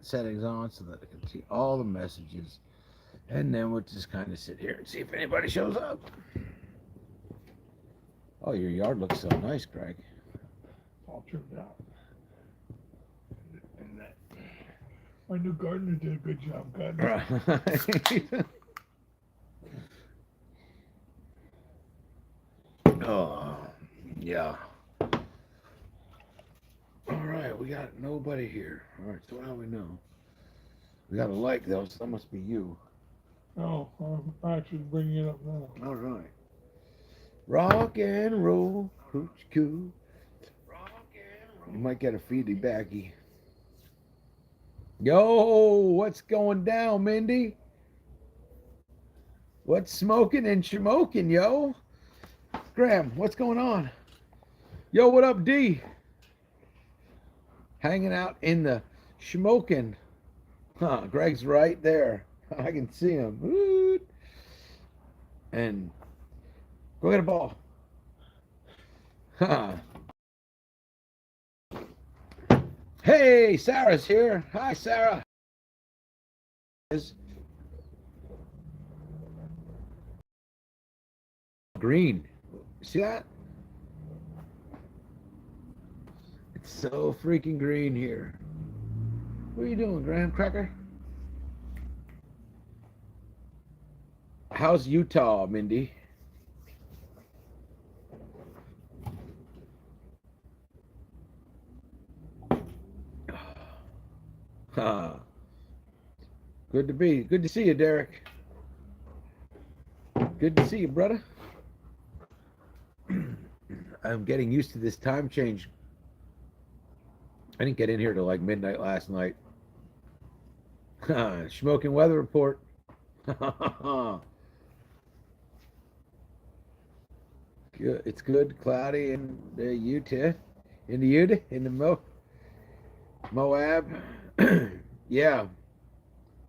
settings on so that I can see all the messages. And then we'll just kind of sit here and see if anybody shows up. Oh, your yard looks so nice, Greg. All trimmed out. And that, my new gardener did a good job cutting. Oh, yeah. All right, we got nobody here. All right, so now we know. We got a like though, so that must be you. Oh, I'm actually bringing it up now. All right. Rock and roll, hooch coo. You might get a feedy backy. Yo, what's going down, Mindy? What's smoking and shamoking, yo? Graham, what's going on? Yo, what up, D? Hanging out in the shamoking. Huh, Greg's right there. I can see him. Woot. And go get a ball. Huh. Hey, Sarah's here. Hi, Sarah. Green. See that? It's so freaking green here. What are you doing, Graham Cracker? How's Utah, Mindy? Good to see you, Derek. Good to see you, brother. I'm getting used to this time change. I didn't get in here till like midnight last night. Smoking weather report. Good. It's good, cloudy in the Utah, in the Moab. Yeah.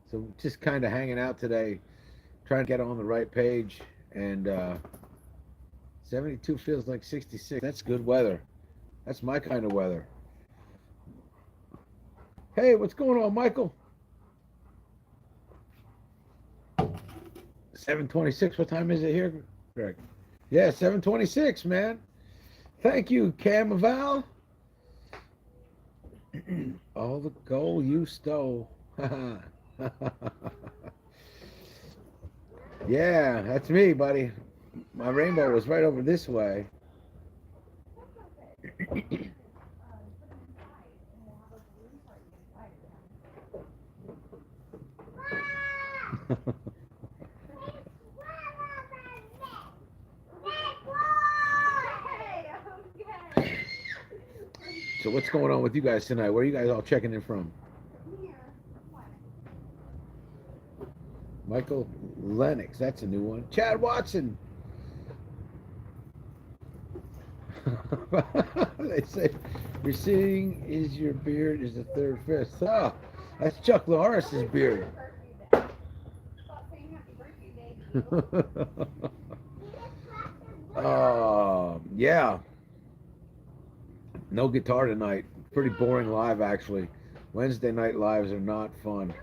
So just kind of hanging out today, trying to get on the right page. And 72 feels like 66. That's good weather. That's my kind of weather. Hey, what's going on, Michael? 7:26. What time is it here, Greg? Yeah, 7:26, man. Thank you, Camaval. All the gold you stole. Yeah, that's me, buddy. My rainbow was right over this way. So what's going on with you guys tonight? Where are you guys all checking in from? Michael Lennox, that's a new one. Chad Watson. They say receding is your beard is the third fist. Oh, that's Chuck Norris's beard. Yeah. No guitar tonight. Pretty boring live, actually. Wednesday night lives are not fun.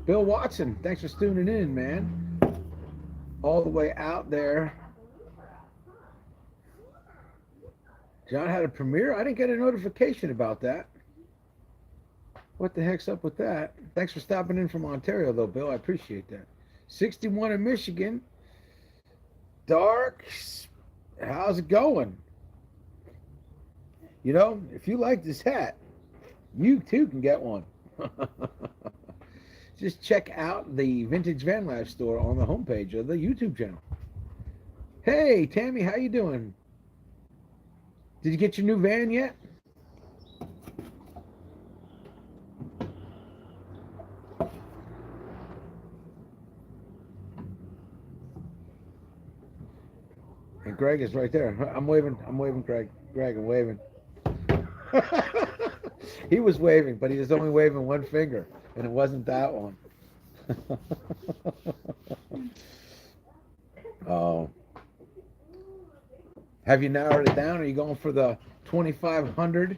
Bill Watson, thanks for tuning in, man. All the way out there. John had a premiere. I didn't get a notification about that. What the heck's up with that? Thanks for stopping in from Ontario, though, Bill. I appreciate that. 61 in Michigan. Dark. How's it going? You know, if you like this hat, you too can get one. Just check out the Vintage Vanlife store on the homepage of the YouTube channel. Hey, Tammy, how you doing? Did you get your new van yet? And Greg is right there. I'm waving, Greg. Greg, I'm waving. He was waving, but he was only waving one finger, and it wasn't that one. Oh. Have you narrowed it down? Are you going for the 2500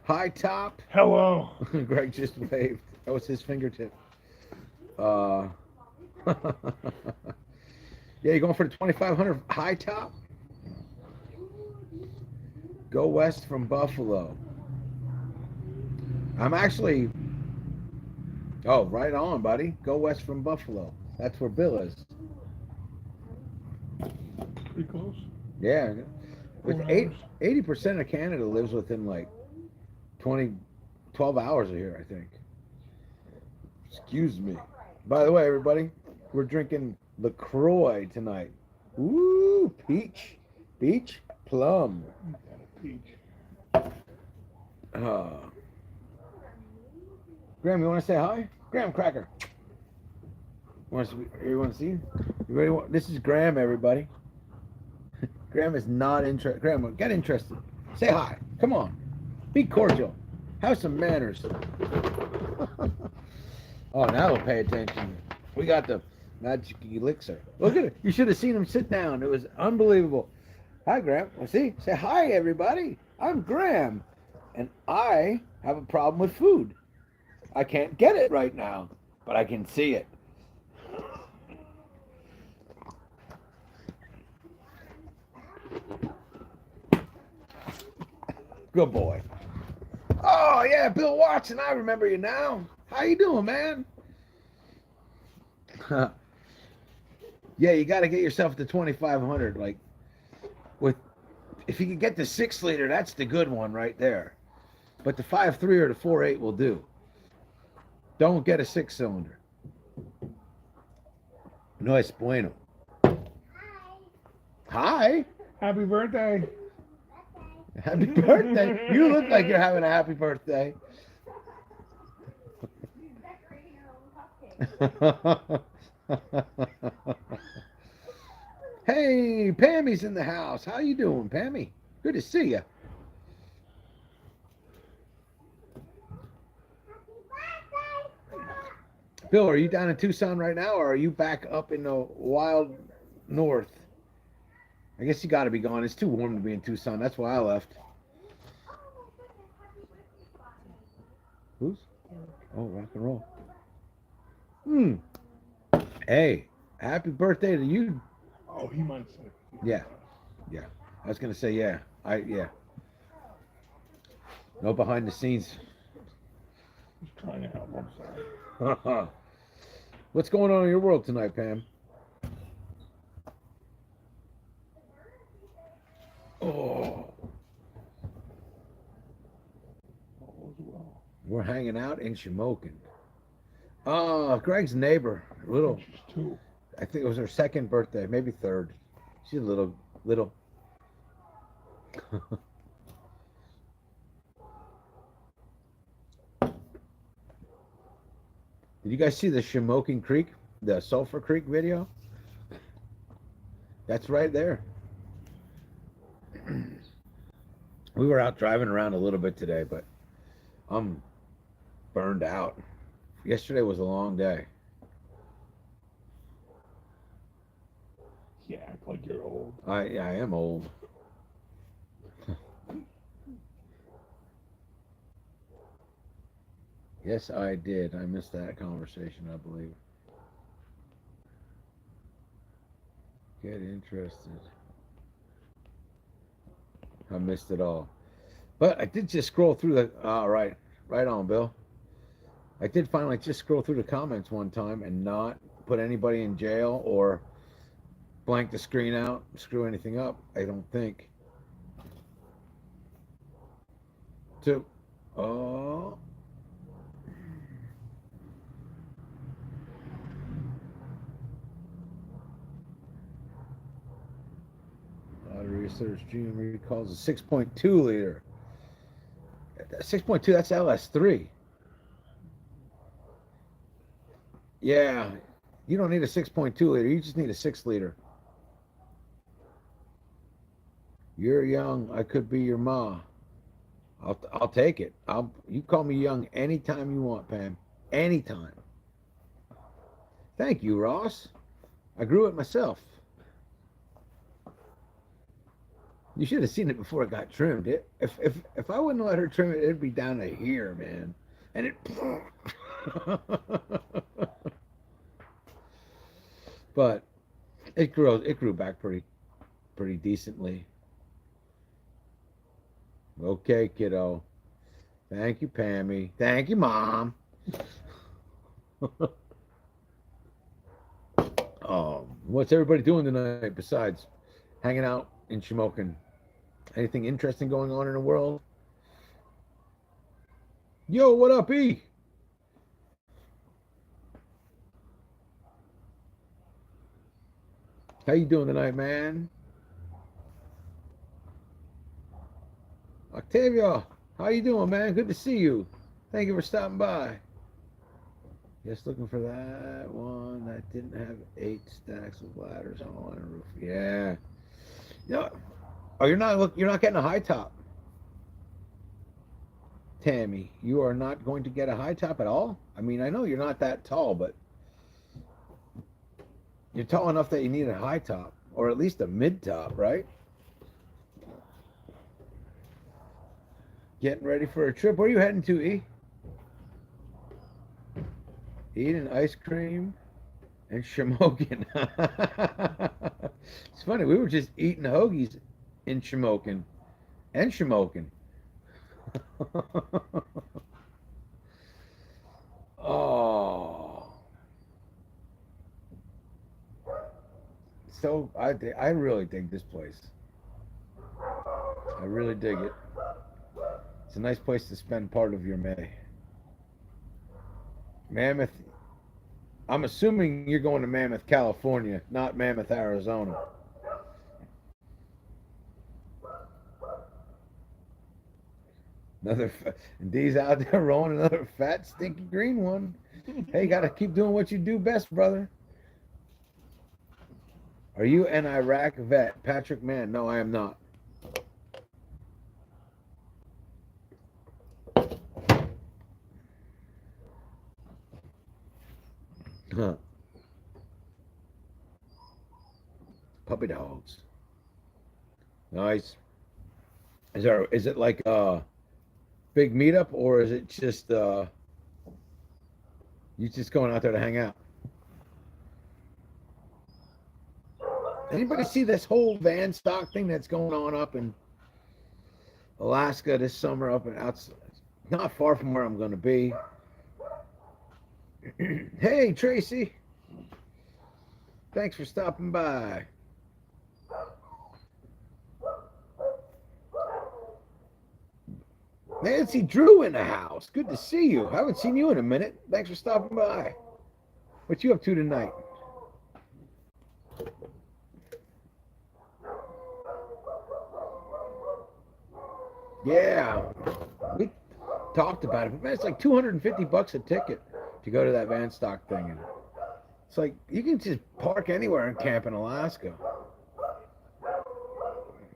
High top. Hello. Greg just waved. That was his fingertip. Uh, yeah, you going for the 2,500 high top? Go west from Buffalo. I'm actually. Oh, right on, buddy. Go west from Buffalo. That's where Bill is. Pretty close. Yeah. With 4 eight, hours. 80% of Canada lives within like 20, 12 hours of here, I think. Excuse me. By the way, everybody, we're drinking LaCroix tonight. Ooh, peach, plum. Got a peach. Uh, Graham, you want to say hi? Graham Cracker. You want to see? You ready? This is Graham, everybody. Graham is not interested. Graham, get interested. Say hi. Come on. Be cordial. Have some manners. Oh, now we'll pay attention. We got the magic elixir. Look at it. You should have seen him sit down. It was unbelievable. Hi, Graham. Well, see? Say hi, everybody. I'm Graham. And I have a problem with food. I can't get it right now, but I can see it. Good boy. Oh, yeah, Bill Watson. I remember you now. How you doing, man? Yeah, you got to get yourself to 2,500. Like, if you can get the 6-liter, that's the good one right there. But the 5.3 or the 4.8 will do. Don't get a 6-cylinder. No es bueno. Hi. Happy birthday. Happy birthday. You look like you're having a happy birthday. Hey, Pammy's in the house. How you doing, Pammy? Good to see you. Bill, are you down in Tucson right now, or are you back up in the wild north? I guess you got to be gone. It's too warm to be in Tucson. That's why I left. Who's? Oh, rock and roll. Hey, happy birthday to you. Oh, he might say. Yeah. I was gonna say yeah. No behind the scenes. He's trying to help. I'm sorry. What's going on in your world tonight, Pam? Oh. All is well. We're hanging out in Shamokin. Greg's neighbor, little. She's 2. I think it was her second birthday, maybe third. She's little. Did you guys see the Shamokin Creek, the Sulphur Creek video? That's right there. We were out driving around a little bit today, but I'm burned out. Yesterday was a long day. You act like you're old. I am old. Yes, I did. I missed that conversation, I believe. Get interested. I missed it all. But I did just scroll through the... right on, Bill. I did finally just scroll through the comments one time and not put anybody in jail or blank the screen out, screw anything up, I don't think. Research June recalls a 6.2 liter. 6.2, that's LS3. Yeah, you don't need a 6.2 liter, you just need a 6-liter. You're young, I could be your ma. I'll take it. You call me young anytime you want, Pam. Anytime. Thank you, Ross. I grew it myself. You should have seen it before it got trimmed. If I wouldn't let her trim it, it'd be down to here, man. And it but it grew back pretty decently. Okay, kiddo. Thank you, Pammy. Thank you, Mom. What's everybody doing tonight besides hanging out in Shamokin? Anything interesting going on in the world? Yo, what up, E? How you doing tonight, man? Octavio, how you doing, man? Good to see you. Thank you for stopping by. Just looking for that one that didn't have 8 stacks of ladders on a roof. Yeah. No. Oh, you're not getting a high top. Tammy, you are not going to get a high top at all? I mean, I know you're not that tall, but you're tall enough that you need a high top, or at least a mid top, right? Getting ready for a trip. Where are you heading to, E? Eating ice cream and Shamokin. It's funny, we were just eating hoagies in Shamokin and Shamokin. Oh. So I really dig this place. I really dig it. It's a nice place to spend part of your May. Mammoth. I'm assuming you're going to Mammoth, California, not Mammoth, Arizona. And D's out there rolling another fat, stinky green one. Hey, got to keep doing what you do best, brother. Are you an Iraq vet, Patrick Mann? No, I am not. Huh. Puppy dogs. Nice. Is it like a big meetup, or is it just you just going out there to hang out? Anybody see this whole van stock thing that's going on up in Alaska this summer, up and outside, not far from where I'm going to be? Hey, Tracy. Thanks for stopping by. Nancy Drew in the house. Good to see you. I haven't seen you in a minute. Thanks for stopping by. What you up to tonight? Yeah, we talked about it, but man, it's like $250 a ticket to go to that van stock thing. And it's like you can just park anywhere and camp in Alaska.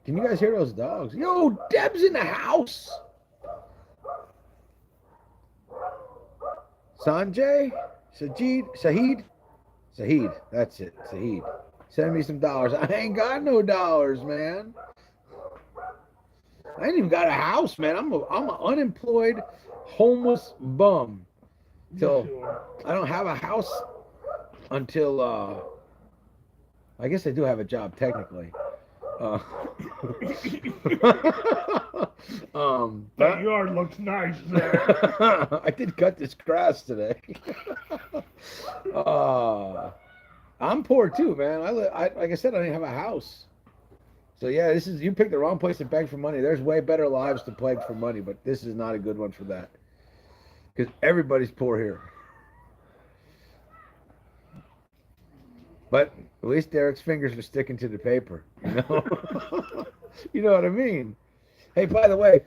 Can you guys hear those dogs? Yo, Deb's in the house. Sanjay? Sahid, that's it, Sahid. Send me some dollars. I ain't got no dollars, man. I ain't even got a house, man. I'm an unemployed, homeless bum. Till I don't have a house until I guess I do have a job technically. That yard looks nice there. I did cut this grass today. I'm poor too, man. Like I said, I didn't have a house. So yeah, you picked the wrong place to beg for money. There's way better lives to beg for money, but this is not a good one for that. Because everybody's poor here. But at least Derek's fingers are sticking to the paper, you know? You know what I mean? Hey, by the way,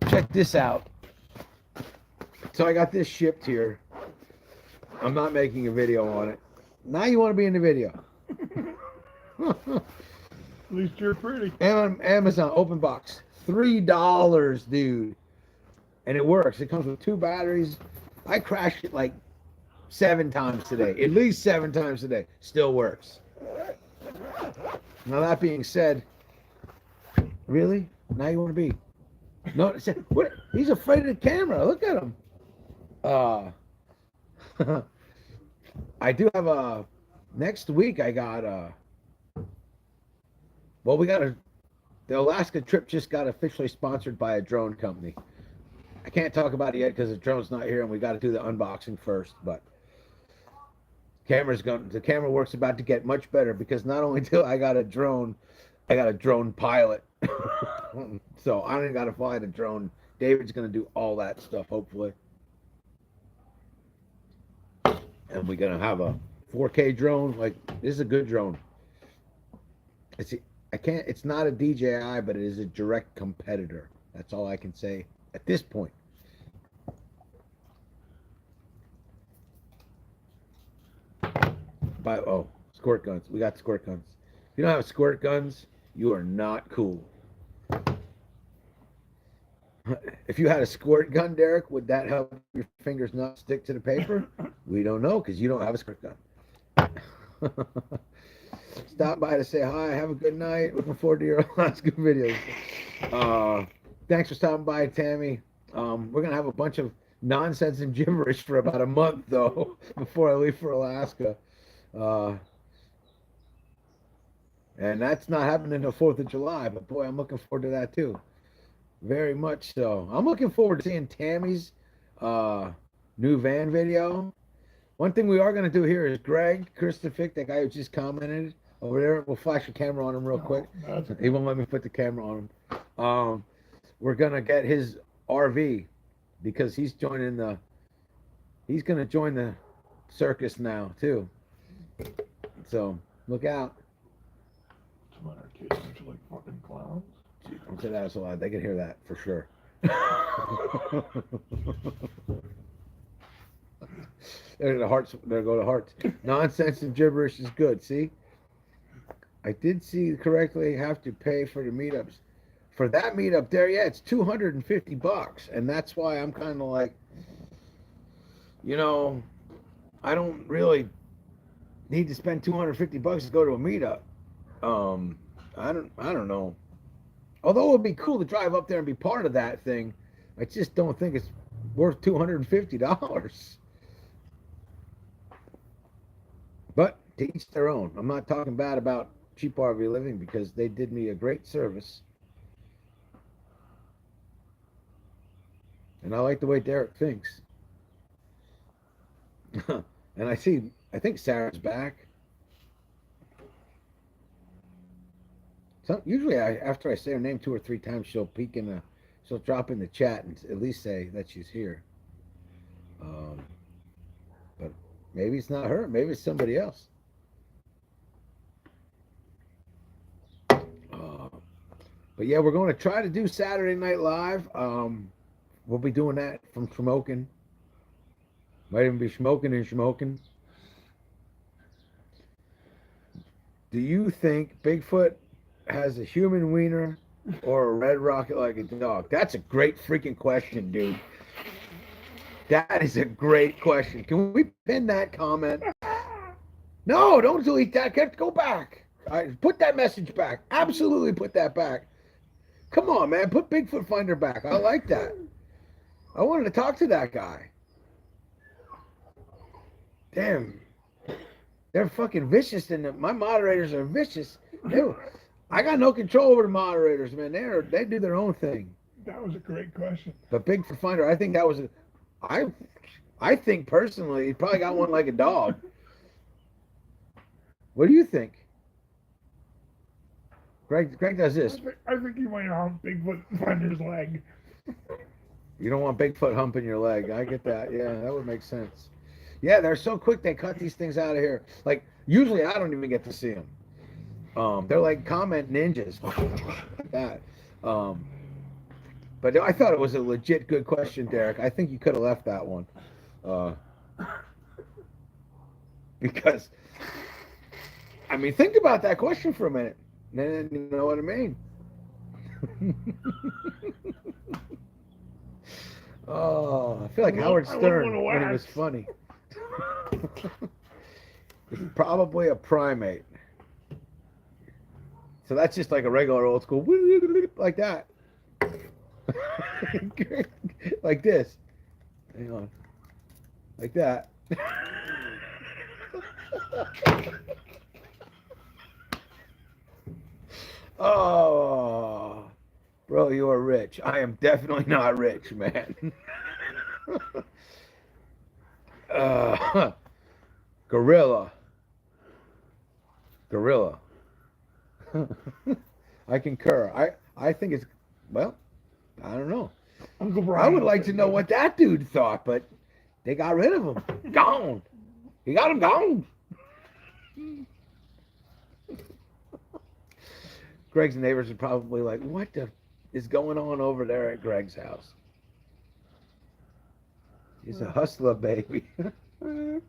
check this out. So I got this shipped here. I'm not making a video on it. Now you want to be in the video. At least you're pretty. Amazon open box. $3, dude. And it works. It comes with 2 batteries. I crashed it like 7 times today. At least 7 times today. Still works. Now that being said, Really? Now you want to be? No, what? He's afraid of the camera. Look at him. I do have next week. I got well, the Alaska trip just got officially sponsored by a drone company. I can't talk about it yet because the drone's not here, and we got to do the unboxing first. But the camera work's about to get much better because not only do I got a drone pilot. So I don't even got to fly the drone. David's gonna do all that stuff, hopefully. And we're gonna have a 4K drone. Like, this is a good drone. It's not a DJI, but it is a direct competitor. That's all I can say at this point. Squirt guns. We got squirt guns. If you don't have squirt guns, you are not cool. If you had a squirt gun, Derek, would that help your fingers not stick to the paper? We don't know because you don't have a squirt gun. Stop by to say hi. Have a good night. Looking forward to your Alaska videos. Thanks for stopping by, Tammy. We're going to have a bunch of nonsense and gibberish for about a month, though, before I leave for Alaska. And that's not happening until 4th of July, but boy, I'm looking forward to that, too. Very much so. I'm looking forward to seeing Tammy's new van video. One thing we are going to do here is Greg Christophic, that guy who just commented over there. We'll flash a camera on him real quick. He won't let me put the camera on him. We're going to get his RV because he's going to join the circus now, too. So, look out. Some of our kids are like fucking clowns. Don't say that so loud. They can hear that for sure. There go the hearts. Nonsense and gibberish is good. See, I did see correctly. Have to pay for the meetups. For that meetup there, yeah, it's $250, and that's why I'm kind of like, I don't really need to spend $250 to go to a meetup. I don't know. Although it would be cool to drive up there and be part of that thing, I just don't think it's worth $250. But to each their own. I'm not talking bad about Cheap RV Living because they did me a great service. And I like the way Derek thinks. And I think Sarah's back. So usually after I say her name 2 or 3 times, she'll drop in the chat and at least say that she's here. But maybe it's not her. Maybe it's somebody else. But yeah, we're going to try to do Saturday Night Live. We'll be doing that from Shamokin. Might even be Shamokin and Shamokin. Do you think Bigfoot has a human wiener or a red rocket like a dog? That's a great freaking question, dude. That is a great question. Can we pin that comment? No, don't delete that. Go back. Put that message back. Absolutely put that back. Come on, man. Put Bigfoot Finder back. I like that. I wanted to talk to that guy. Damn. They're fucking vicious, and my moderators are vicious. I got no control over the moderators, man. They do their own thing. That was a great question. But Bigfoot Finder, I think that was I think personally, he probably got one like a dog. What do you think? Greg does this. I think you might hump Bigfoot Finder's leg. You don't want Bigfoot humping your leg. I get that. Yeah, that would make sense. Yeah, they're so quick. They cut these things out of here. Like, usually I don't even get to see them. They're like comment ninjas. Like that. But I thought it was a legit good question, Derek. I think you could have left that one. Because, I mean, think about that question for a minute. Then you know what I mean. Oh, I feel like Howard Stern when he was funny. It's probably a primate. So that's just like a regular old school, like that. Like this. Hang on. Like that. Oh, bro, you are rich. I am definitely not rich, man. uh, gorilla. Gorilla. I concur. I think it's, well, I don't know. Uncle Brian. I would like to know what that dude thought, but they got rid of him. Gone. He got him gone. Greg's neighbors are probably like, what the is going on over there at Greg's house? He's a hustler, baby. One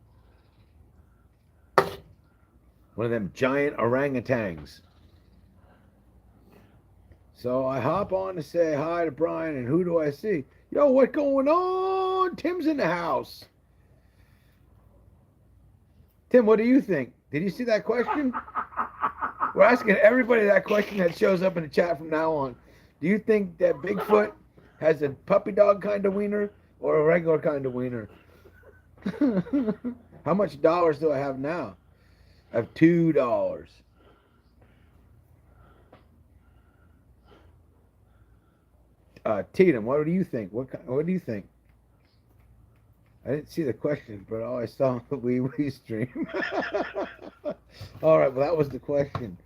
of them giant orangutans. So I hop on to say hi to Brian, and who do I see? Yo, what going on? Tim's in the house. Tim, what do you think? Did you see that question? We're asking everybody that question that shows up in the chat from now on. Do you think that Bigfoot has a puppy dog kind of wiener or a regular kind of wiener? How much dollars do I have now? I have $2. Tatum, what do you think? What do you think? I didn't see the question, but all I saw on the wee stream. All right, well that was the question.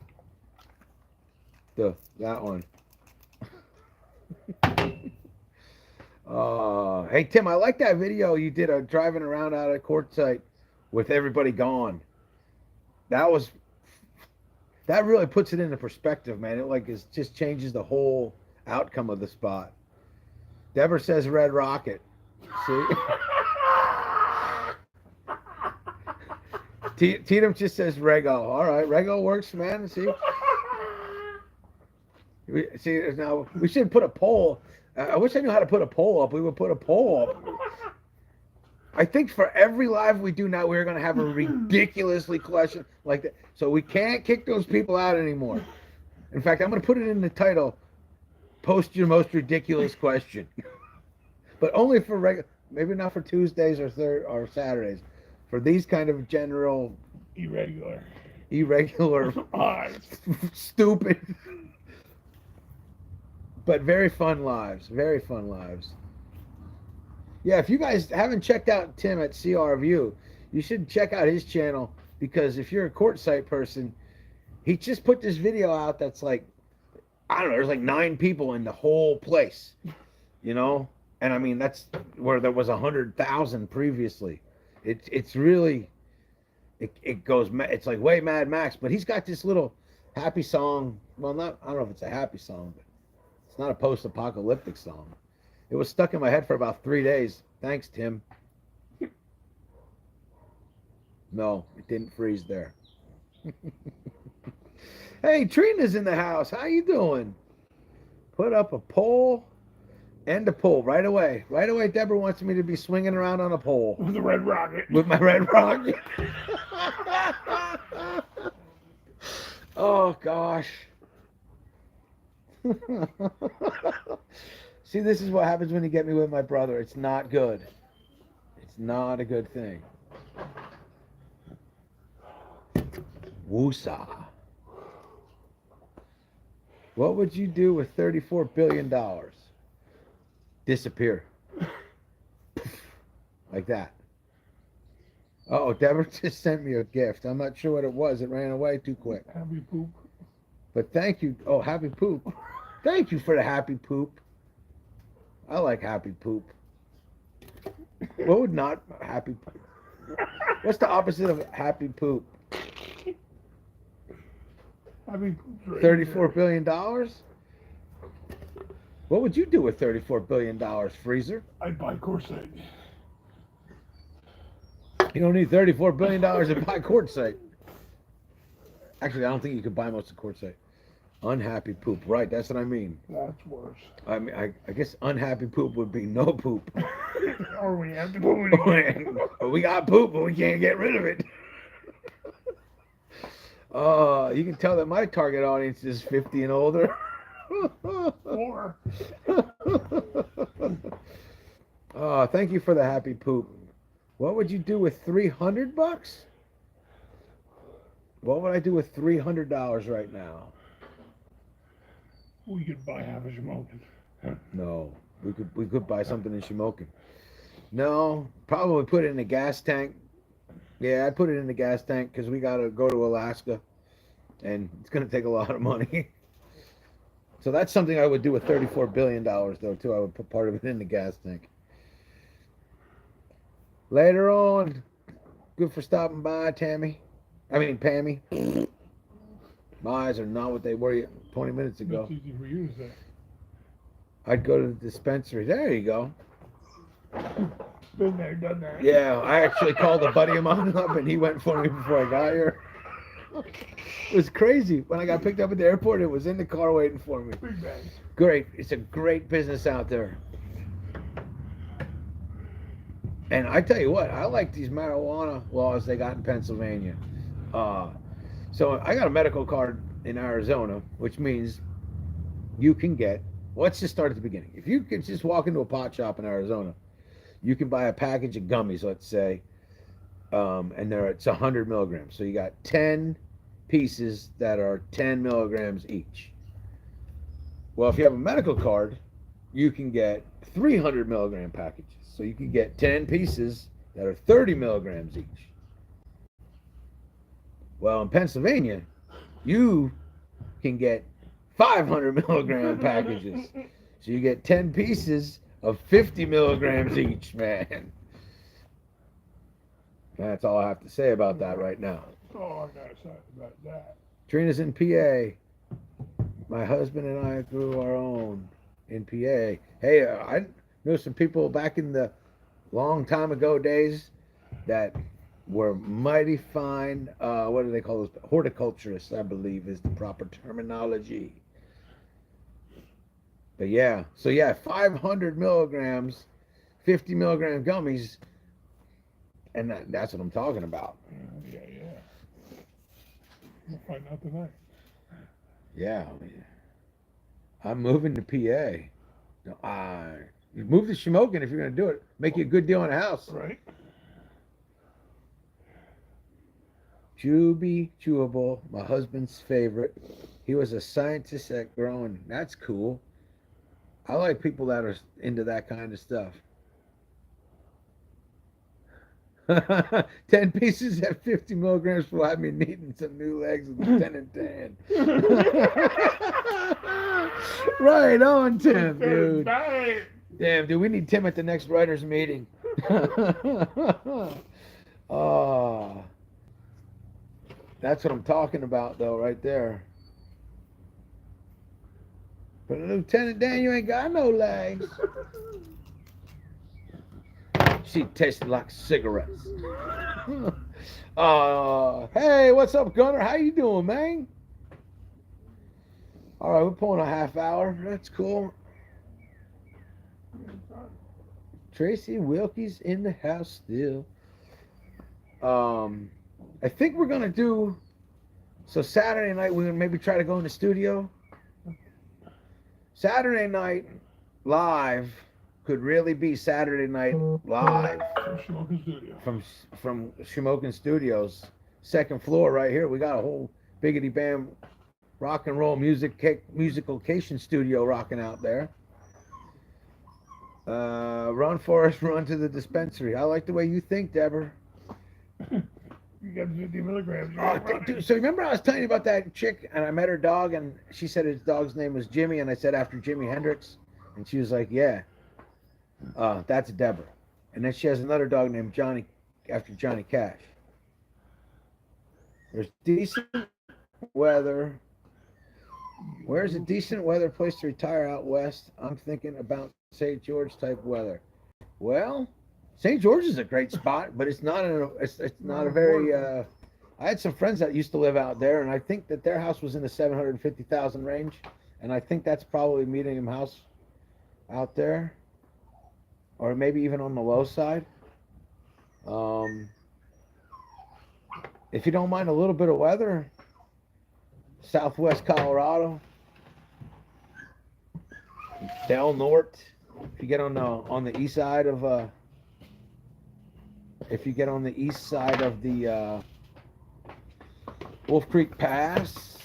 That one. Hey Tim, I like that video you did of driving around out of quartzsite with everybody gone. That really puts it into perspective, man. It just changes the whole outcome of the spot. Deborah says Red Rocket. See? Tatum just says Rego. All right, Rego works, man. See? Now we should put a poll. I wish I knew how to put a poll up. We would put a poll up. I think for every live we do now, we're going to have a ridiculously question like that. So we can't kick those people out anymore. In fact, I'm going to put it in the title. Post your most ridiculous question, but only for maybe not for Tuesdays or Saturdays, for these kind of general irregular, stupid, but very fun lives. Very fun lives. Yeah, if you guys haven't checked out Tim at CR View, you should check out his channel, because if you're a quartzsite person, he just put this video out that's like, I don't know, there's like 9 people in the whole place, you know? And I mean, that's where there was 100,000 previously. It's really, it goes, it's like way Mad Max, but he's got this little happy song. Well, I don't know if it's a happy song, but it's not a post-apocalyptic song. It was stuck in my head for about 3 days. Thanks, Tim. No, it didn't freeze there. Hey, Trina's in the house. How you doing? Put up a pole and a pole right away. Right away, Deborah wants me to be swinging around on a pole. With the red rocket. With my red rocket. Oh, gosh. See, this is what happens when you get me with my brother. It's not good. It's not a good thing. Woosah. What would you do with $34 billion? Disappear. Like that. Uh-oh, Deborah just sent me a gift. I'm not sure what it was. It ran away too quick. Happy poop. But thank you. Oh, happy poop. Thank you for the happy poop. I like happy poop. What would not happy poop? What's the opposite of happy poop? Happy poop's right $34 billion? What would you do with $34 billion, Freezer? I'd buy quartzsite. You don't need $34 billion to buy quartzsite. Actually, I don't think you could buy most of quartzsite. Unhappy poop. Right, that's what I mean. That's worse. I mean, I guess unhappy poop would be no poop. Or we have to poop it again. We got poop, but we can't get rid of it. You can tell that my target audience is 50 and older. Or Oh, thank you for the happy poop. What would you do with $300? What would I do with $300 right now? we could buy half a Shamokin. No, we could buy something in Shamokin. No, probably put it in a gas tank. Yeah, I'd put it in the gas tank because we gotta go to Alaska, and it's gonna take a lot of money. So that's something I would do with $34 billion, though, too. I would put part of it in the gas tank. Later on, good for stopping by, Tammy. I mean, Pammy. My eyes are not what they were 20 minutes ago. That's easy for you to say. I'd go to the dispensary. There you go. Been there, done that. Yeah, I actually called a buddy of mine up, and he went for me before I got here. It was crazy. When I got picked up at the airport, it was in the car waiting for me. Big bag. Great. It's a great business out there. And I tell you what, I like these marijuana laws they got in Pennsylvania. So I got a medical card in Arizona, which means you can get, let's just start at the beginning. If you could just walk into a pot shop in Arizona, you can buy a package of gummies, let's say, and it's 100 milligrams. So you got 10 pieces that are 10 milligrams each. Well, if you have a medical card, you can get 300 milligram packages. So you can get 10 pieces that are 30 milligrams each. Well, in Pennsylvania, you can get 500 milligram packages. So you get 10 pieces of 50 milligrams each, man. That's all I have to say about that right now. Oh, I gotta say about that. Trina's in PA. My husband and I grew our own in PA. Hey, I know some people back in the long time ago days that were mighty fine. What do they call those? Horticulturists, I believe, is the proper terminology. But yeah, so yeah, 500 milligrams, 50 milligram gummies, and that's what I'm talking about. Yeah. We'll find out tonight. Yeah, I'm moving to PA. You move to Shamokin if you're going to do it. Make you a good deal on a house. Right? Chewable, my husband's favorite. He was a scientist at growing. That's cool. I like people that are into that kind of stuff. 10 pieces at 50 milligrams will have me needing some new legs with the 10 and 10. Right on, Tim, dude. Damn, dude, we need Tim at the next writers' meeting. Oh, that's what I'm talking about, though, right there. But Lieutenant Dan, you ain't got no legs. She tasted like cigarettes. Hey, what's up, Gunner? How you doing, man? All right, we're pulling a half hour. That's cool. Tracy Wilkie's in the house still. I think we're gonna do. So Saturday night, we're gonna maybe try to go in the studio. Saturday night live could really be Saturday night live From Shamokin Studio. from Shamokin Studios, second floor right here. We got a whole biggity bam rock and roll musicalcation studio rocking out there. Run, Forrest, run to the dispensary. I like the way you think, Deborah. You got 50 milligrams. Dude, so remember I was telling you about that chick, and I met her dog, and she said his dog's name was Jimmy, and I said after Jimi Hendrix, and she was like, yeah, that's Deborah. And then she has another dog named Johnny, after Johnny Cash. There's decent weather. Where's a decent weather place to retire out west? I'm thinking about St. George type weather. Well, St. George is a great spot, but it's not a very. I had some friends that used to live out there, and I think that their house was in the 750,000 range, and I think that's probably a medium house out there, or maybe even on the low side. If you don't mind a little bit of weather, Southwest Colorado, Del Norte. If you get on the east side of if you get on the east side of the Wolf Creek Pass.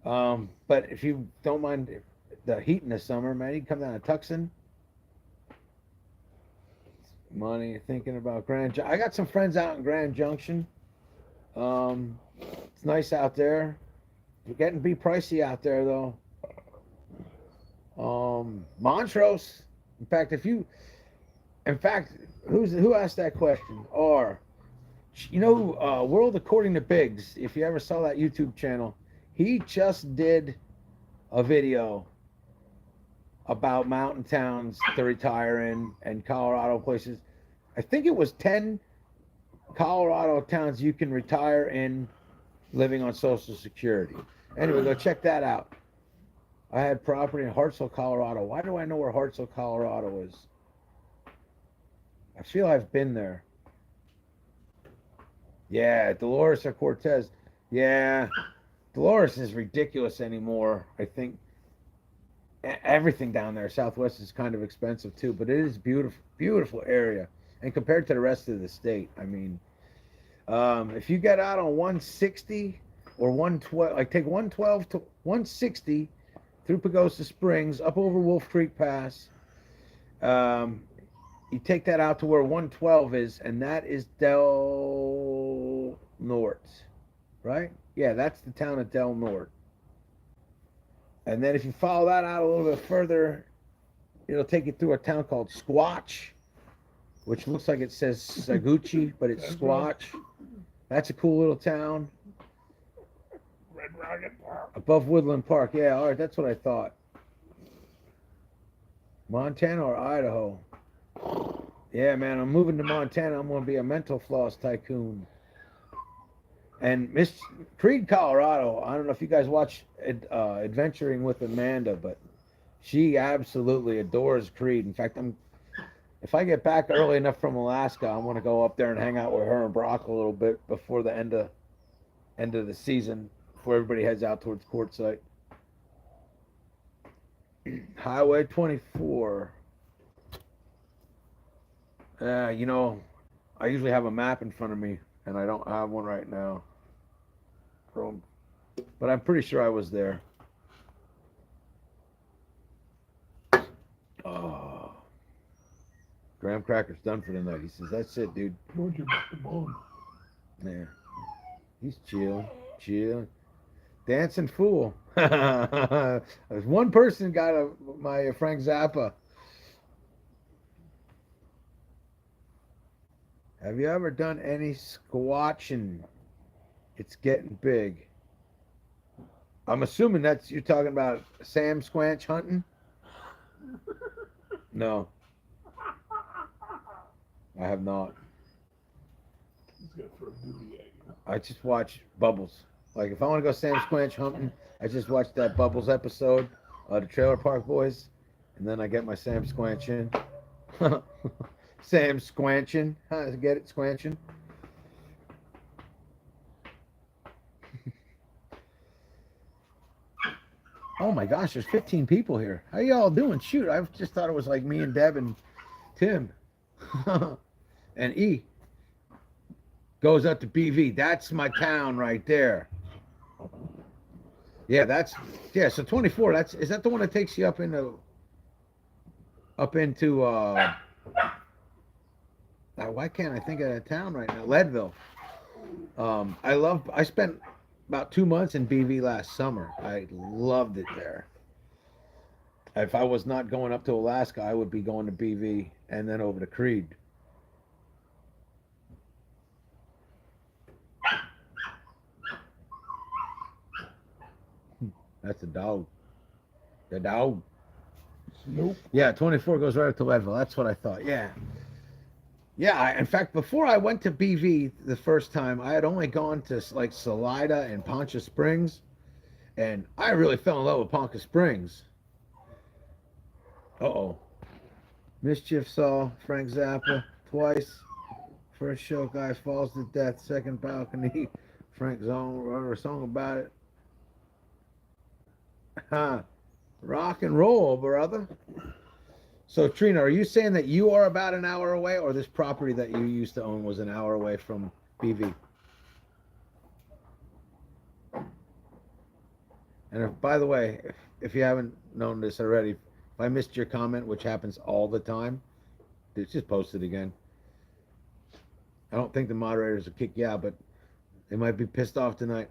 But if you don't mind the heat in the summer, man, you can come down to Tucson. Money, thinking about I got some friends out in Grand Junction. It's nice out there. You're getting to be pricey out there though. Montrose. In fact, who asked that question? Or World According to Biggs. If you ever saw that YouTube channel, he just did a video about mountain towns to retire in and Colorado places. I think it was 10 Colorado towns you can retire in living on Social Security. Anyway, go check that out. I had property in Hartselle, Colorado. Why do I know where Hartselle, Colorado is? I feel I've been there. Yeah, Dolores or Cortez. Yeah, Dolores is ridiculous anymore. I think everything down there, Southwest, is kind of expensive too, but it is beautiful, beautiful area. And compared to the rest of the state, I mean, if you get out on 160 or 112, like take 112 to 160 through Pagosa Springs, up over Wolf Creek Pass, you take that out to where 112 is, and that is Del Norte, right? Yeah, that's the town of Del Norte. And then if you follow that out a little bit further, it'll take you through a town called Squatch, which looks like it says Saguchi, but it's Squatch. That's a cool little town. Red Rocket Park. Above Woodland Park. Yeah, all right, that's what I thought. Montana or Idaho? Yeah, man, I'm moving to Montana. I'm going to be a mental floss tycoon. And Miss Creed, Colorado, I don't know if you guys watch Adventuring with Amanda, but she absolutely adores Creed. In fact, if I get back early enough from Alaska, I want to go up there and hang out with her and Brock a little bit before the end of the season, before everybody heads out towards Quartzsite. Highway 24. I usually have a map in front of me, and I don't have one right now. But I'm pretty sure I was there. Oh. Graham Cracker's done for the night. He says, that's it, dude. Told you about the bone. Yeah. He's chill. Dancing fool. There's one person got my Frank Zappa. Have you ever done any squatching? It's getting big. I'm assuming you're talking about Sam Squanch hunting? No. I have not. He's gonna throw duty at you. I just watch Bubbles. Like if I want to go Sam Squanch hunting, I just watch that Bubbles episode, the Trailer Park Boys, and then I get my Sam Squanch in. Sam Squanchin'. Get it? Squanchin'. Oh my gosh, there's 15 people here. How y'all doing? Shoot, I just thought it was like me and Deb and Tim. And E goes up to BV. That's my town right there. Yeah, so 24, is that the one that takes you up into why can't I think of that town right now? Leadville. I spent about 2 months in BV last summer. I loved it there. If I was not going up to Alaska, I would be going to BV and then over to Creed. That's a dog. The dog. Nope. Yeah, 24 goes right up to Leadville. That's what I thought. Yeah. Yeah, in fact, before I went to BV the first time, I had only gone to like Salida and Poncha Springs, and I really fell in love with Ponca Springs. Uh-oh. Mischief saw Frank Zappa twice. First show, guy falls to death. Second balcony, Frank Zone wrote a song about it. Huh. Rock and roll, brother. So, Trina, are you saying that you are about an hour away, or this property that you used to own was an hour away from BV? And if, by the way, if you haven't known this already, if I missed your comment, which happens all the time, just post it again. I don't think the moderators will kick you out, but they might be pissed off tonight.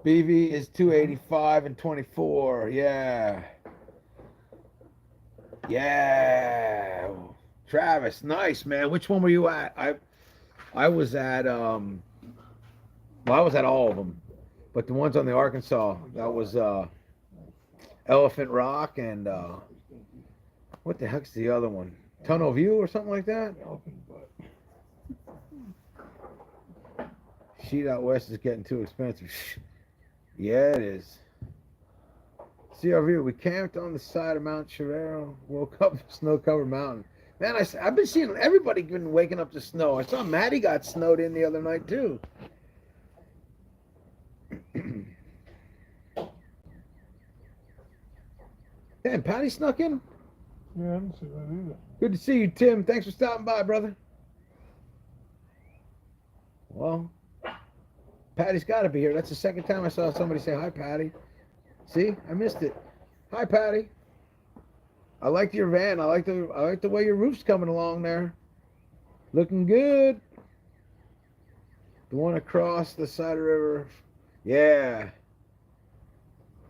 BV is 285 and 24. Yeah. Yeah. Travis, nice, man. Which one were you at? I was at I was at all of them. But the ones on the Arkansas, that was Elephant Rock and what the heck's the other one? Tunnel View or something like that? Sheet out west is getting too expensive. Yeah, it is. CRV, we camped on the side of Mount Chevero, woke up snow-covered mountain. Man, I've been seeing everybody been waking up to snow. I saw Maddie got snowed in the other night, too. Damn, Patty snuck in? Yeah, I didn't see that either. Good to see you, Tim. Thanks for stopping by, brother. Well, Patty's got to be here. That's the second time I saw somebody say hi, Patty. See, I missed it. Hi, Patty. I like your van. I like the way your roof's coming along there. Looking good. The one across the side of the river. Yeah.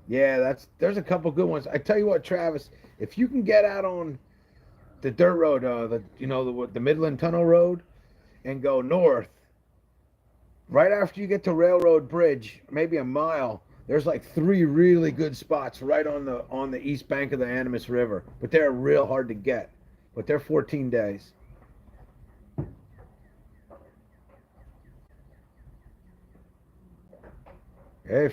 Yeah, there's a couple good ones. I tell you what, Travis, if you can get out on the dirt road, the Midland Tunnel Road, and go north, right after you get to Railroad Bridge, maybe a mile, there's like 3 really good spots right on the east bank of the Animas River, but they're real hard to get. But they're 14 days. Yeah.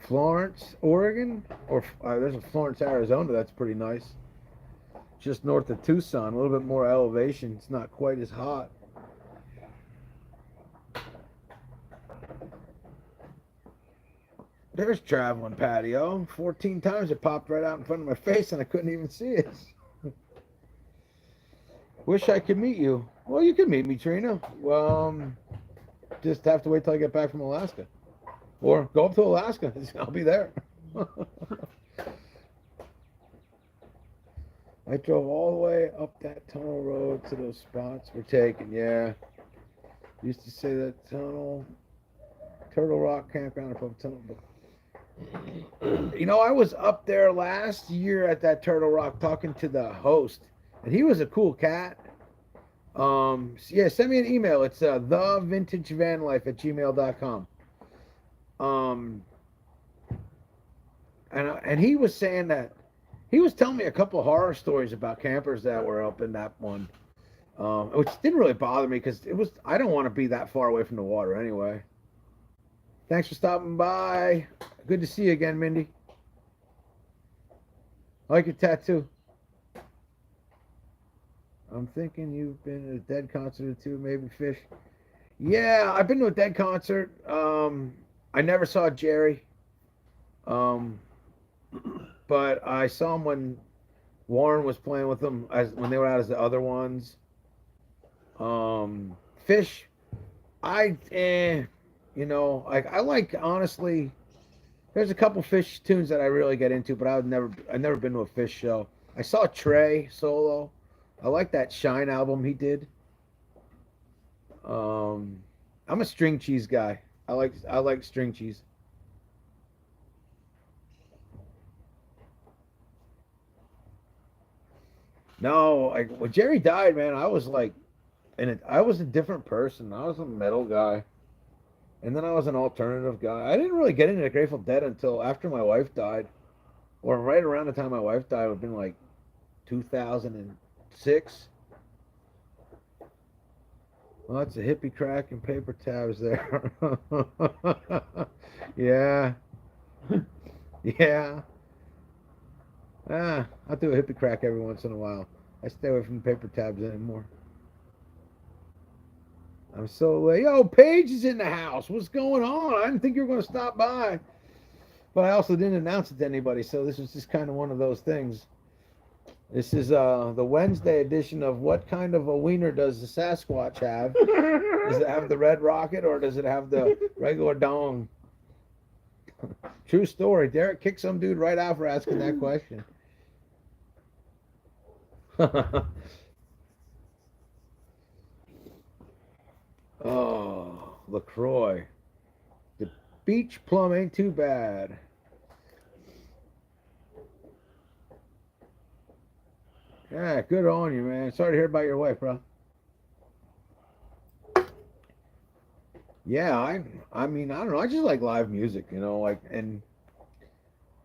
Florence, Oregon, or there's a Florence, Arizona. That's pretty nice. Just north of Tucson, a little bit more elevation. It's not quite as hot. There's traveling patio. 14 times it popped right out in front of my face and I couldn't even see it. Wish I could meet you. Well, you can meet me, Trina. Well, just have to wait till I get back from Alaska. Or go up to Alaska. I'll be there. I drove all the way up that tunnel road to those spots we're taking. Yeah. Used to say that tunnel. Turtle Rock Campground above tunnel. You know, I was up there last year at that Turtle Rock talking to the host. And he was a cool cat. Yeah, send me an email. It's thevintagevanlife@gmail.com. And he was saying that he was telling me a couple of horror stories about campers that were up in that one, which didn't really bother me because I don't want to be that far away from the water anyway. Thanks for stopping by. Good to see you again, Mindy. I like your tattoo. I'm thinking you've been at a Dead concert or two, maybe Fish. Yeah, I've been to a Dead concert. I never saw Jerry. But I saw him when Warren was playing with them when they were out as the other ones. Fish, I like, honestly, there's a couple Fish tunes that I really get into, but I've never been to a Fish show. I saw Trey solo. I like that Shine album he did. I'm a string cheese guy. I like string cheese. No, when Jerry died, man, I was like, I was a different person. I was a metal guy, and then I was an alternative guy. I didn't really get into the Grateful Dead until after my wife died, or right around the time my wife died. It would have been like 2006. Lots of hippie crack and paper tabs there. Yeah. Yeah. I'll do a hippie crack every once in a while. I stay away from paper tabs anymore. I'm so late. Yo, Paige is in the house. What's going on? I didn't think you were going to stop by. But I also didn't announce it to anybody, so this was just kind of one of those things. This is the Wednesday edition of What Kind of a Wiener Does the Sasquatch Have? Does it have the red rocket or does it have the regular dong? True story. Derek kicked some dude right out for asking that question. Oh, LaCroix. The beach plum ain't too bad. Yeah, good on you, man. Sorry to hear about your wife, bro. Yeah, I mean, I don't know. I just like live music, like and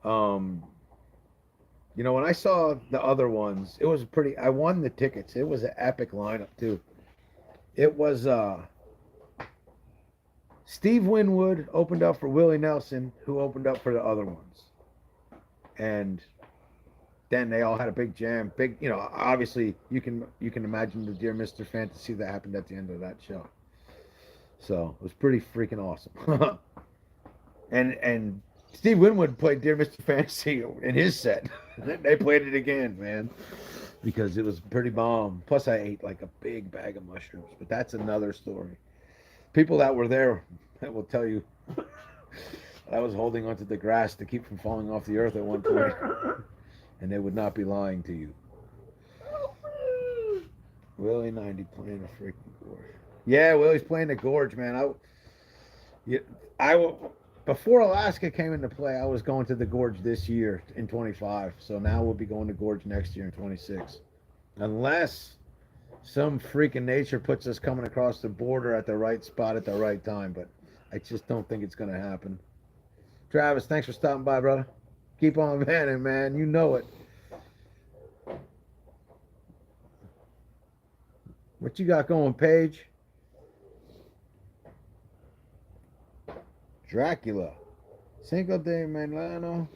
um when I saw the other ones, it was pretty I won the tickets. It was an epic lineup too. It was Steve Winwood opened up for Willie Nelson, who opened up for the other ones. And then they all had a big jam. Big, obviously you can imagine the Dear Mr. Fantasy that happened at the end of that show. So it was pretty freaking awesome. and Steve Winwood played Dear Mr. Fantasy in his set. They played it again, man, because it was pretty bomb. Plus, I ate like a big bag of mushrooms, but that's another story. People that were there will tell you I was holding onto the grass to keep from falling off the earth at one point, and they would not be lying to you. Willie 90 playing a freaking gorge. Yeah, Willie's playing the gorge, man. Before Alaska came into play, I was going to the gorge this year in 25. So now we'll be going to gorge next year in 26, unless some freaking nature puts us coming across the border at the right spot at the right time. But I just don't think it's going to happen. Travis, thanks for stopping by, brother. Keep on vanning, man. You know it. What you got going, Paige? Dracula. Cinco de Milano.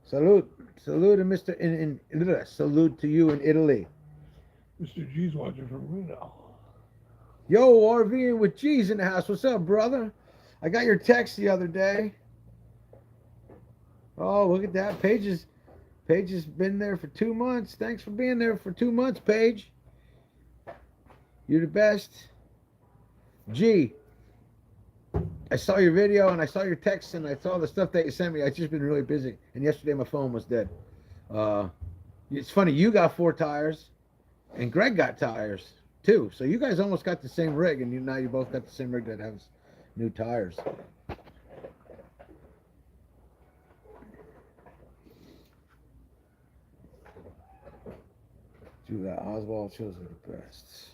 Salute. Salute to Mr. Salute to you in Italy. Mr. G's watching from Reno. Yo, RVing with G's in the house. What's up, brother? I got your text the other day. Oh, look at that. Paige has been there for 2 months. Thanks for being there for 2 months, Paige. You're the best. G, I saw your video and I saw your text and I saw the stuff that you sent me. I've just been really busy. And yesterday my phone was dead. It's funny, you got 4 tires and Greg got tires too. So you guys almost got the same rig, and now you both got the same rig that has new tires. Do that. Oswald shows are the best.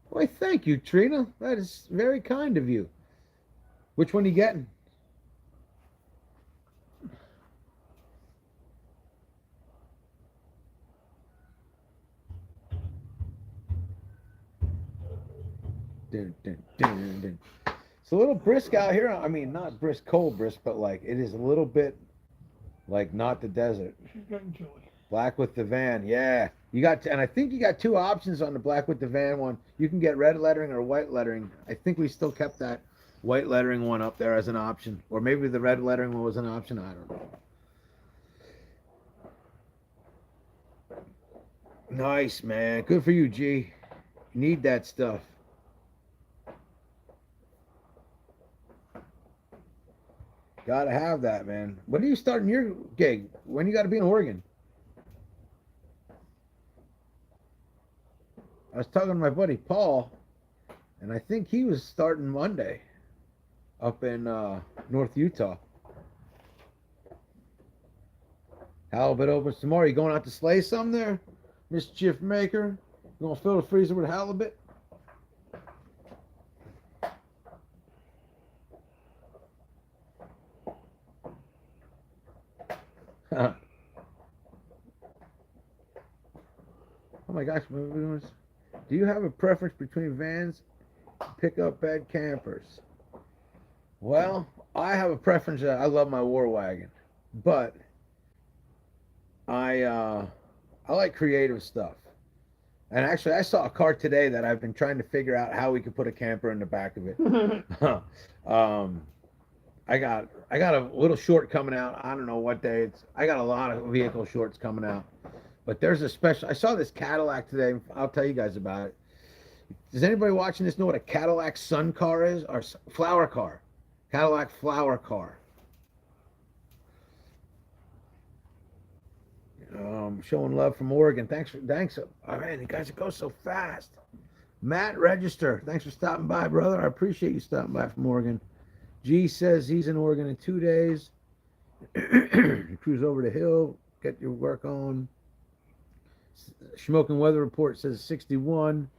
Why, thank you, Trina. That is very kind of you. Which one are you getting? Dun, dun, dun, dun. It's a little brisk out here. I mean, not brisk, cold brisk, but like it is a little bit like not the desert. She's getting chilly. Black with the van, yeah. You got, and I think you got 2 options on the black with the van one. You can get red lettering or white lettering. I think we still kept that white lettering one up there as an option, or maybe the red lettering one was an option. I don't know. Nice, man. Good for you, G. You need that stuff. Gotta have that, man. When are you starting your gig? When you got to be in Oregon? I was talking to my buddy Paul, and I think he was starting Monday up in North Utah. Halibut opens tomorrow. You going out to slay some there, mischief maker? You gonna fill the freezer with halibut? Oh my gosh, do you have a preference between vans and pickup bed campers? Well, I have a preference. I love my war wagon, but I uh, I like creative stuff. And actually, I saw a car today that I've been trying to figure out how we could put a camper in the back of it. um, I got a little short coming out. I don't know what day it's. I got a lot of vehicle shorts coming out, but there's a special. I saw this Cadillac today. I'll tell you guys about it. Does anybody watching this know what a Cadillac Sun car is or flower car? Cadillac flower car. Showing love from Oregon. Thanks. Oh man, you guys go so fast. Matt Register, thanks for stopping by, brother. I appreciate you stopping by from Oregon. G says he's in Oregon in 2 days. Cruise over the hill, get your work on. Shamokin weather report says 61.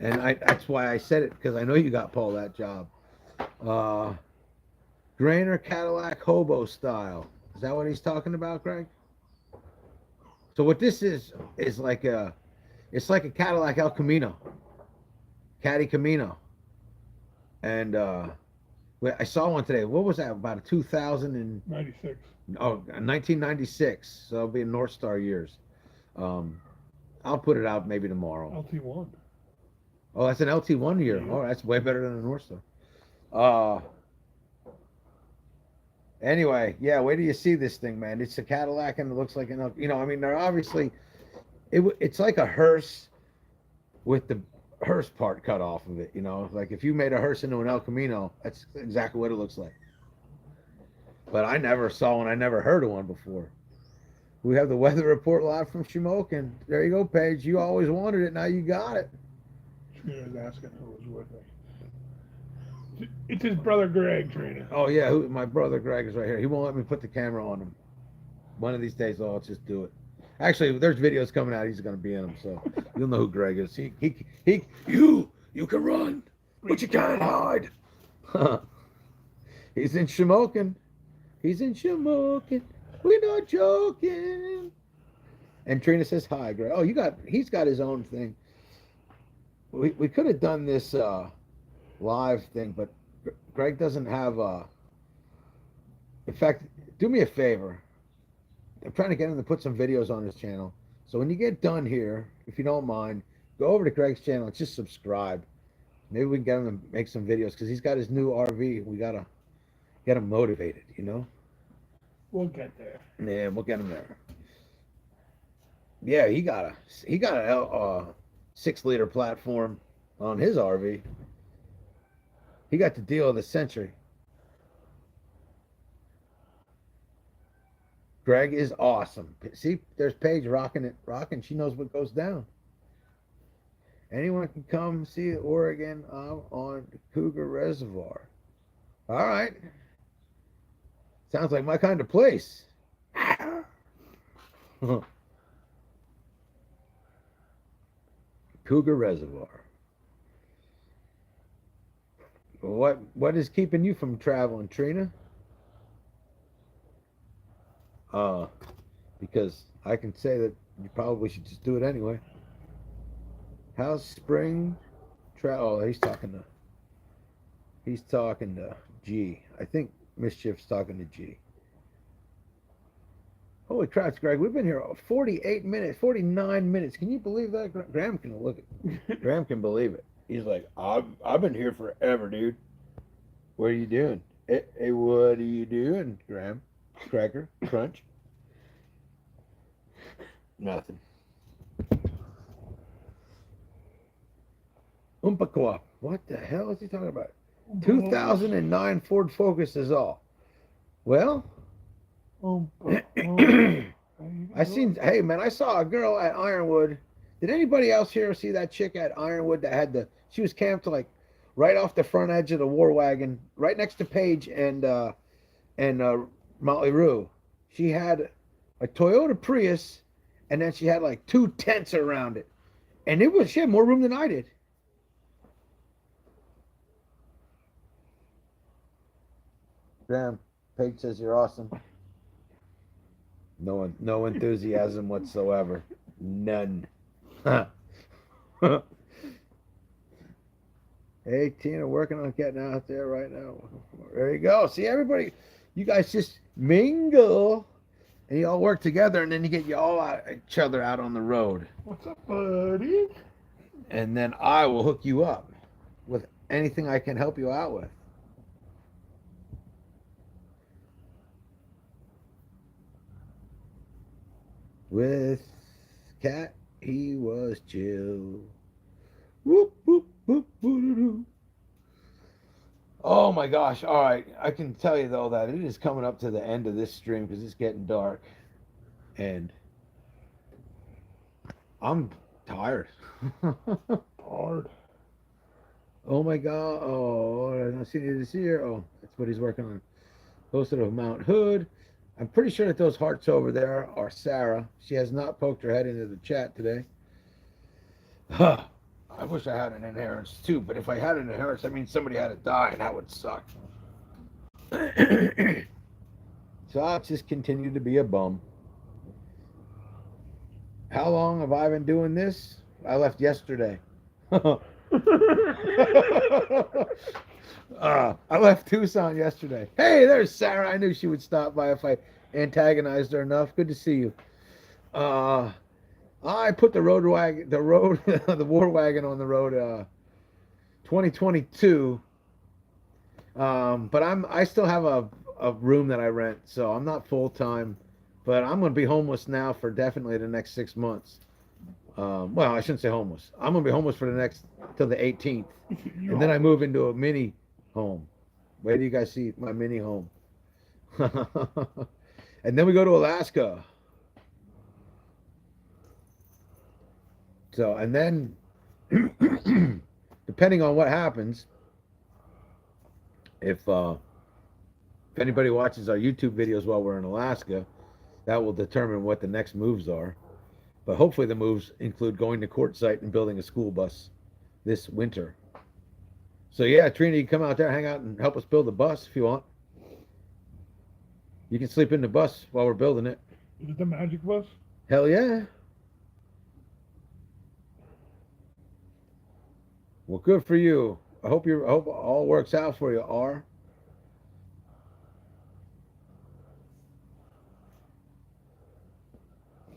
And that's why I said it, because I know you got Paul that job. Grainer Cadillac hobo style. Is that what he's talking about, Greg? So what this is like it's like a Cadillac El Camino, Caddy Camino, and I saw one today. What was that? About a 96. 1996. So it'll be in North Star years. I'll put it out maybe tomorrow. LT1. Oh, that's an LT1 year. Yeah. Oh, that's way better than a North Star. Anyway, yeah, wait till you see this thing, man. It's a Cadillac and it looks like an, I mean, they're obviously, it's like a hearse with the hearse part cut off of it, like if you made a hearse into an El Camino, that's exactly what it looks like. But I never saw one. I never heard of one before. We have the weather report live from Shamokin. There you go, Paige. You always wanted it. Now you got it. She was asking who was with me. It's his brother Greg, Trina. Oh, yeah. My brother Greg is right here. He won't let me put the camera on him. One of these days, I'll just do it. Actually, there's videos coming out. He's going to be in them, so you'll know who Greg is. You can run, but you can't hide. He's in Shamokin. He's in Shamokin. We're not joking. And Trina says hi, Greg. Oh, he's got his own thing. We could have done this live thing, but Greg doesn't have in fact, do me a favor. I'm trying to get him to put some videos on his channel. So when you get done here, if you don't mind, go over to Greg's channel and just subscribe. Maybe we can get him to make some videos because he's got his new RV. We gotta get him motivated, We'll get there. Yeah, we'll get him there. Yeah, he got a 6-liter platform on his RV. He got the deal of the century. Greg is awesome. See, there's Paige rocking. She knows what goes down. Anyone can come see Oregon on Cougar Reservoir. All right. Sounds like my kind of place. Cougar Reservoir. What is keeping you from traveling, Trina? Because I can say that you probably should just do it anyway. How's spring travel? Oh, he's talking to G. I think Mischief's talking to G. Holy crap, Greg! We've been here 48 minutes, 49 minutes. Can you believe that? Graham can look it. Graham can believe it. He's like, I've been here forever, dude. What are you doing? Hey, what are you doing, Graham? Cracker? Crunch? Nothing. Umpaqua. What the hell is he talking about? 2009 Ford Focus is all. Well, hey man, I saw a girl at Ironwood. Did anybody else here see that chick at Ironwood that had she was camped like right off the front edge of the war wagon, right next to Paige and Motley Rue. She had a Toyota Prius, and then she had like 2 tents around it, and she had more room than I did. Damn, Paige says you're awesome. No enthusiasm whatsoever. None. Hey, Tina, working on getting out there right now. There you go. See, everybody, you guys just mingle and you all work together, and then you get you all each other out on the road. What's up, buddy? And then I will hook you up with anything I can help you out with. With Cat, he was chill. Whoop, whoop, whoop, whoop. Oh my gosh. All right. I can tell you, though, that it is coming up to the end of this stream because it's getting dark. And I'm tired. Hard. Oh my God. Oh, I don't see this here. Oh, that's what he's working on. Posted of Mount Hood. I'm pretty sure that those hearts over there are Sarah. She has not poked her head into the chat today. Huh. I wish I had an inheritance too, but if I had an inheritance, that means somebody had to die, and that would suck. So I'll just continue to be a bum. How long have I been doing this? I left yesterday. I left Tucson yesterday. Hey, there's Sarah. I knew she would stop by if I antagonized her enough. Good to see you. I put the war wagon on the road 2022. But I still have a room that I rent, so I'm not full time. But I'm going to be homeless now for definitely the next 6 months. Well, I shouldn't say homeless. I'm going to be homeless for the next till the 18th, and then I move into a mini home. Wait till you guys see my mini home. And then we go to Alaska. So, and then depending on what happens, if anybody watches our YouTube videos while we're in Alaska, that will determine what the next moves are. But hopefully the moves include going to Quartzsite and building a school bus this winter. So yeah, Trina, you can come out there, hang out, and help us build a bus if you want. You can sleep in the bus while we're building it. Is it the magic bus? Hell yeah. Well, good for you. I hope all works out for you, R.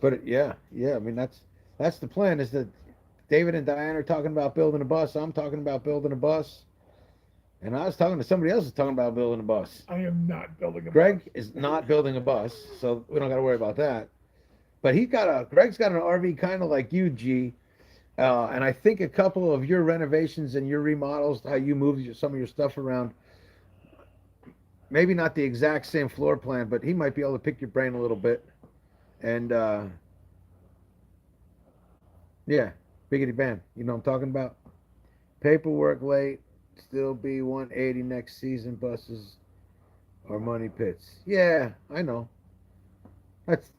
But yeah. I mean, that's the plan. Is that David and Diane are talking about building a bus. I'm talking about building a bus, and I was talking to somebody else who's talking about building a bus. I am not building a bus. Greg is not building a bus, so we don't got to worry about that. But Greg's got an RV kind of like you, G. And I think a couple of your renovations and your remodels, how you move some of your stuff around, maybe not the exact same floor plan, but he might be able to pick your brain a little bit. And yeah, biggity bam. You know what I'm talking about? Paperwork late, still be 180 next season. Buses or money pits. Yeah, I know. That's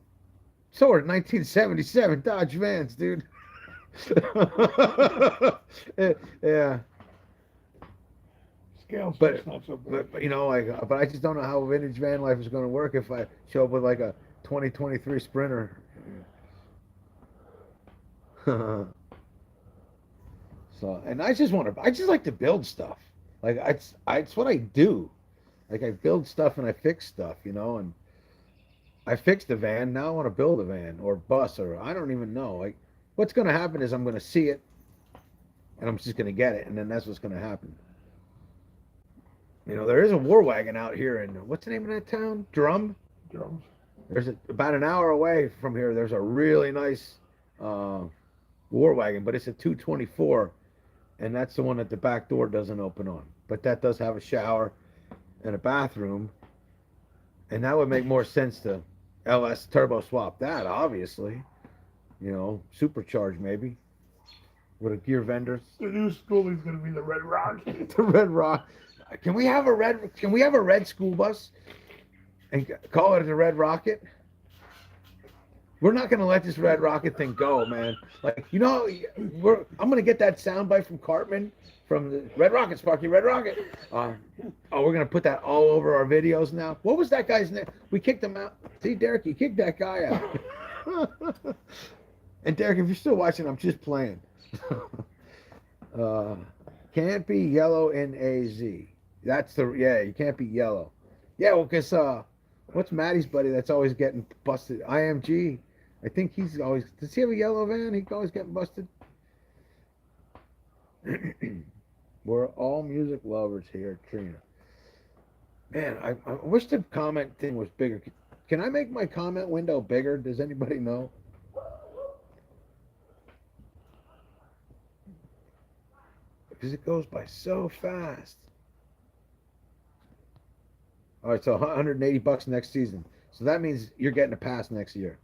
so are 1977 Dodge Vans, dude. Yeah. Scale But not so good. you know, but I just don't know how vintage van life is going to work if I show up with like a 2023 Sprinter. So, and I just like to build stuff. Like it's what I do. Like I build stuff and I fix stuff, you know, and I fixed a van. Now I want to build a van or bus, or I don't even know. Like what's going to happen is I'm going to see it and I'm just going to get it. And then that's what's going to happen. You know, there is a war wagon out here in, what's the name of that town? Drums. There's about an hour away from here. There's a really nice war wagon, but it's a 224, and that's the one that the back door doesn't open on. But that does have a shower and a bathroom, and that would make more sense to LS turbo swap that, obviously. You know, supercharged maybe with a gear vendor. The new school is going to be the Red Rocket. The Red Rock. Can we have a red school bus and call it the Red Rocket? We're not going to let this Red Rocket thing go, man. Like, you know, I'm going to get that soundbite from Cartman from the Red Rocket, Sparky, Red Rocket. We're going to put that all over our videos now. What was that guy's name? We kicked him out. See, Derek, you kicked that guy out. And Derek, if you're still watching, I'm just playing. Can't be yellow in AZ. That's the you can't be yellow. Yeah, well, cause what's Maddie's buddy that's always getting busted? IMG. I think he's always. Does he have a yellow van? He's always getting busted. We're all music lovers here, Trina. Man, I wish the comment thing was bigger. Can I make my comment window bigger? Does anybody know? Because it goes by so fast. All right, so $180 next season. So that means you're getting a pass next year.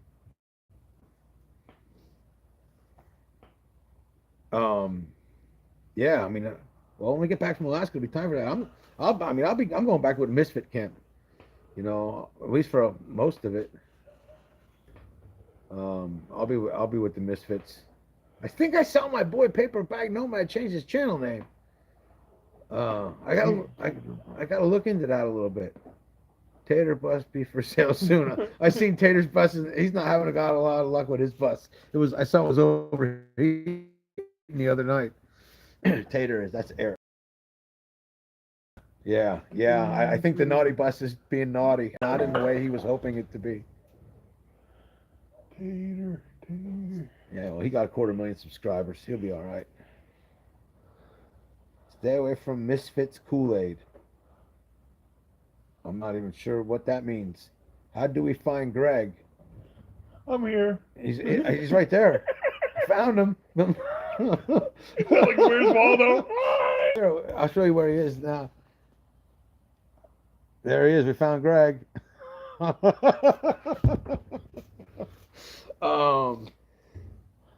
Yeah, I mean, well, when we get back from Alaska, it'll be time for that. I'm going back with Misfit camp. You know, at least for most of it. I'll be with the Misfits. I think I saw my boy Paper Bag Nomad change his channel name. I gotta look into that a little bit. Tater bus be for sale soon. I seen Tater's bus. He's not having got a lot of luck with his bus. I saw it was overheating the other night. Tater is that's Eric. Yeah. I think the naughty bus is being naughty, not in the way he was hoping it to be. Tater. Yeah, well, he got 250,000 subscribers. He'll be all right. Stay away from Misfits Kool-Aid. I'm not even sure what that means. How do we find Greg? I'm here. He's right there. Found him. Like, where's Waldo? I'll show you where he is now. There he is. We found Greg.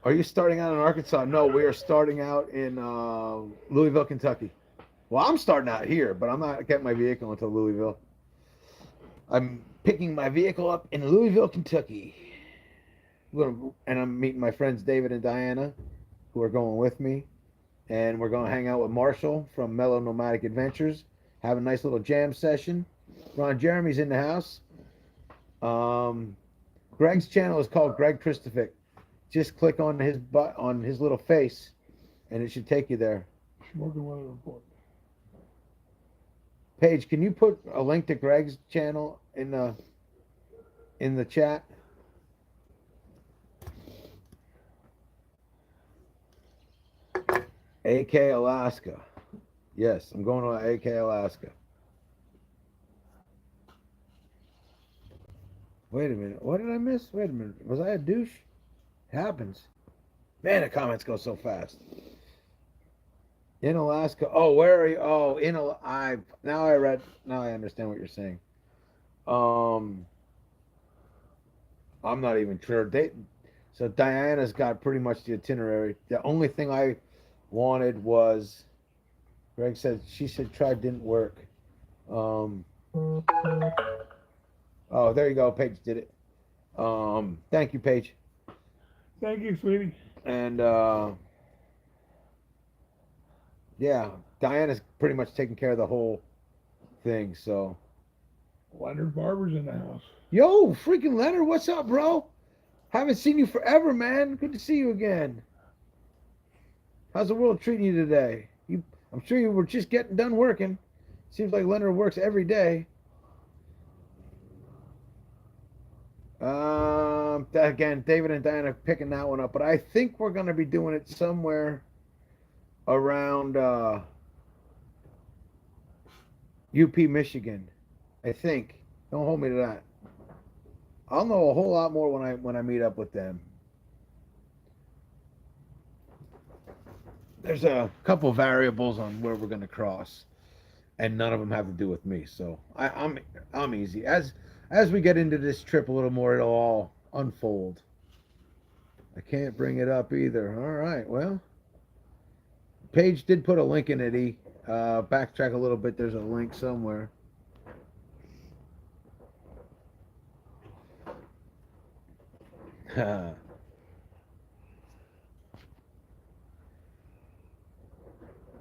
Are you starting out in Arkansas? No, we are starting out in Louisville, Kentucky. Well, I'm starting out here, but I'm not getting my vehicle until Louisville. I'm picking my vehicle up in Louisville, Kentucky. And I'm meeting my friends David and Diana, who are going with me. And we're going to hang out with Marshall from Mellow Nomadic Adventures. Have a nice little jam session. Ron Jeremy's in the house. Greg's channel is called Greg Christophic. Just click on his little face, and it should take you there. Smoking weather report. Paige, can you put a link to Greg's channel in the chat? AK Alaska. Yes, I'm going to AK Alaska. Wait a minute. What did I miss? Wait a minute. Was I a douche? It happens. Man, the comments go so fast. In Alaska. Oh, where are you? Oh, now I understand what you're saying. I'm not even sure. So Diana's got pretty much the itinerary. The only thing I wanted was Greg said she said try didn't work. Oh, there you go. Paige did it. Thank you, Paige. Thank you, sweetie. And yeah, Diana's pretty much taking care of the whole thing. So Leonard Barber's in the house. yo, freaking Leonard, what's up, bro? Haven't seen you forever, man. Good to see you again. How's the world treating you today? I'm sure you were just getting done working. Seems like Leonard works every day. Again, David and Diana picking that one up, but I think we're going to be doing it somewhere around UP, Michigan. I think. Don't hold me to that. I'll know a whole lot more when I meet up with them. There's a couple variables on where we're going to cross, and none of them have to do with me. So I'm easy. As we get into this trip a little more, it'll all unfold. I can't bring it up either. All right, well, Paige did put a link in it. Backtrack a little bit. There's a link somewhere.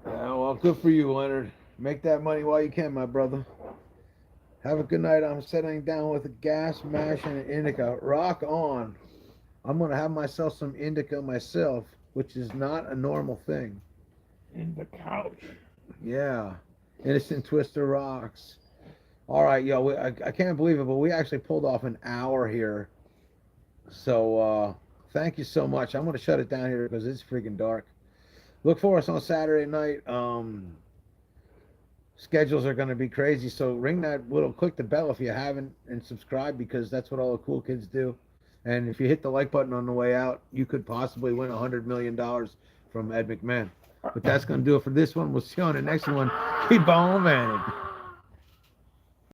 Well, good for you, Leonard. Make that money while you can, my brother. Have a good night. I'm settling down with a gas mash and an indica. Rock on. I'm going to have myself some indica myself, which is not a normal thing. in the couch. Yeah. Innocent Twister rocks. All right, yo, I can't believe it, but we actually pulled off an hour here. So thank you so much. I'm gonna shut it down here because it's freaking dark. Look for us on Saturday night. Schedules are gonna be crazy, so ring that little, click the bell if you haven't, and subscribe because that's what all the cool kids do. And if you hit the like button on the way out, you could possibly win $100 million from Ed McMahon. But that's gonna do it for this one. We'll see you on the next one. Keep on manning.